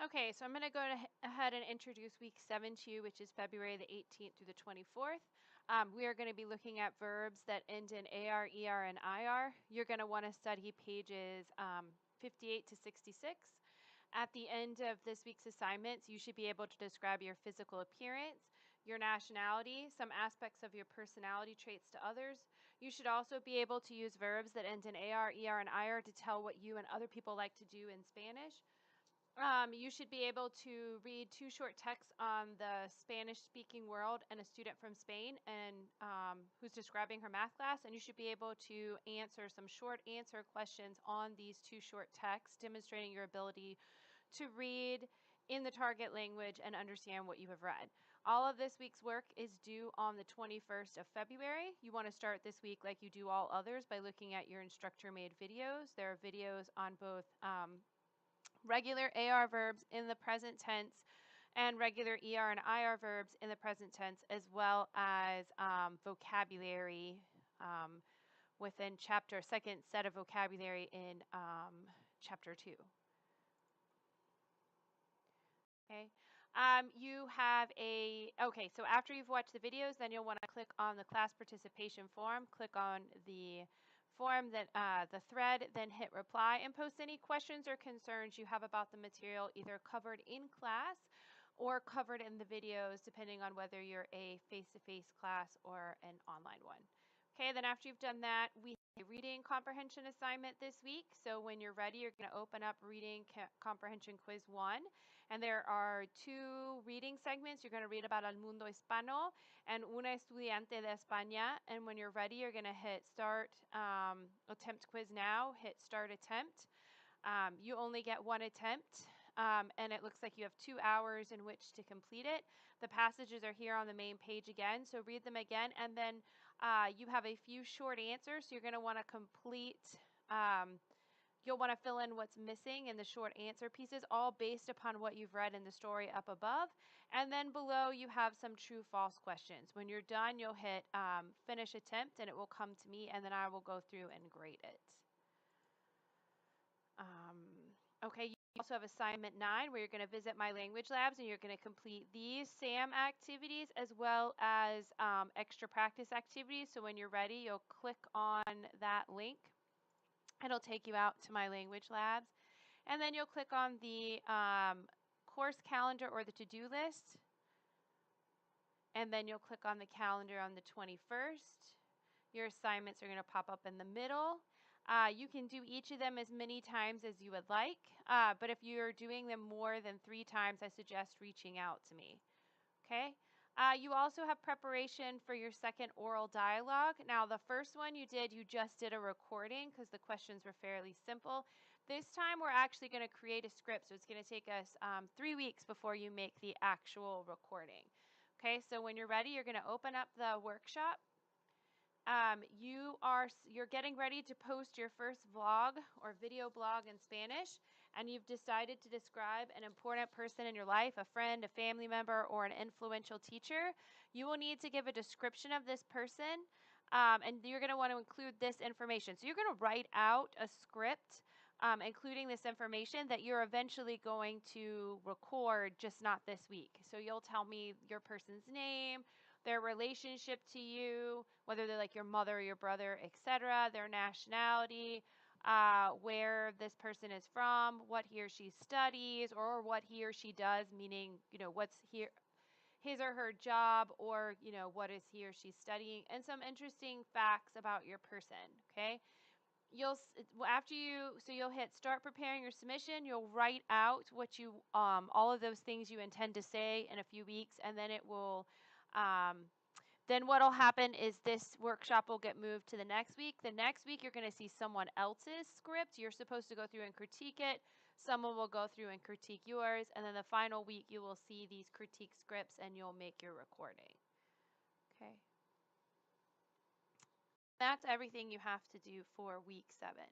Okay, so I'm going to go ahead and introduce week 7 to you, which is February the 18th through the 24th. We are going to be looking at verbs that end in AR, ER, and IR. You're going to want to study pages 58 to 66. At the end of this week's assignments, you should be able to describe your physical appearance, your nationality, some aspects of your personality traits to others. You should also be able to use verbs that end in AR, ER, and IR to tell what you and other people like to do in Spanish. You should be able to read 2 short texts on the Spanish-speaking world and a student from Spain and who's describing her math class, and you should be able to answer some short answer questions on these 2 short texts, demonstrating your ability to read in the target language and understand what you have read. All of this week's work is due on the 21st of February. You want to start this week like you do all others by looking at your instructor-made videos. There are videos on both regular AR verbs in the present tense and regular ER and IR verbs in the present tense, as well as vocabulary within second set of vocabulary in chapter 2. Okay. So after you've watched the videos, then you'll want to click on the class participation form, click on the form that the thread, then hit reply and post any questions or concerns you have about the material either covered in class or covered in the videos, depending on whether you're a face-to-face class or an online one. Okay, then after you've done that, we have a reading comprehension assignment this week. So when you're ready, you're going to open up reading comprehension quiz 1. And there are 2 reading segments. You're going to read about El Mundo Hispano and Una Estudiante de España. And when you're ready, you're going to hit start attempt quiz now, hit start attempt. You only get 1 attempt, and it looks like you have 2 hours in which to complete it. The passages are here on the main page again, so read them again, and then you have a few short answers, so you're going to want to complete, you'll want to fill in what's missing in the short answer pieces, all based upon what you've read in the story up above. And then below you have some true-false questions. When you're done, you'll hit finish attempt, and it will come to me, and then I will go through and grade it. Okay, you also have assignment 9 where you're going to visit my language labs and you're going to complete these SAM activities as well as extra practice activities. So when you're ready, you'll click on that link. It'll take you out to my language labs. And then you'll click on the course calendar or the to-do list. And then you'll click on the calendar on the 21st. Your assignments are going to pop up in the middle. You can do each of them as many times as you would like, but if you're doing them more than 3 times, I suggest reaching out to me. Okay? You also have preparation for your second oral dialogue. Now, the first one you just did a recording because the questions were fairly simple. This time, we're actually going to create a script, so it's going to take us 3 weeks before you make the actual recording. Okay, so when you're ready, you're going to open up the workshop. You're getting ready to post your first vlog or video blog in Spanish, and you've decided to describe an important person in your life, a friend, a family member, or an influential teacher. You will need to give a description of this person, and you're going to want to include this information. So you're going to write out a script including this information that you're eventually going to record, just not this week. So you'll tell me your person's name, their relationship to you, whether they're like your mother or your brother, etc., their nationality, where this person is from, what he or she studies, or what he or she does, meaning, what's his or her job, or, what is he or she studying, and some interesting facts about your person, okay? You'll hit start preparing your submission. You'll write out what you all of those things you intend to say in a few weeks, and then it will then what'll happen is this workshop will get moved to the next week. The next week you're going to see someone else's script. You're supposed to go through and critique it. Someone will go through and critique yours, and then the final week you will see these critique scripts and you'll make your recording. Okay. That's everything you have to do for week 7.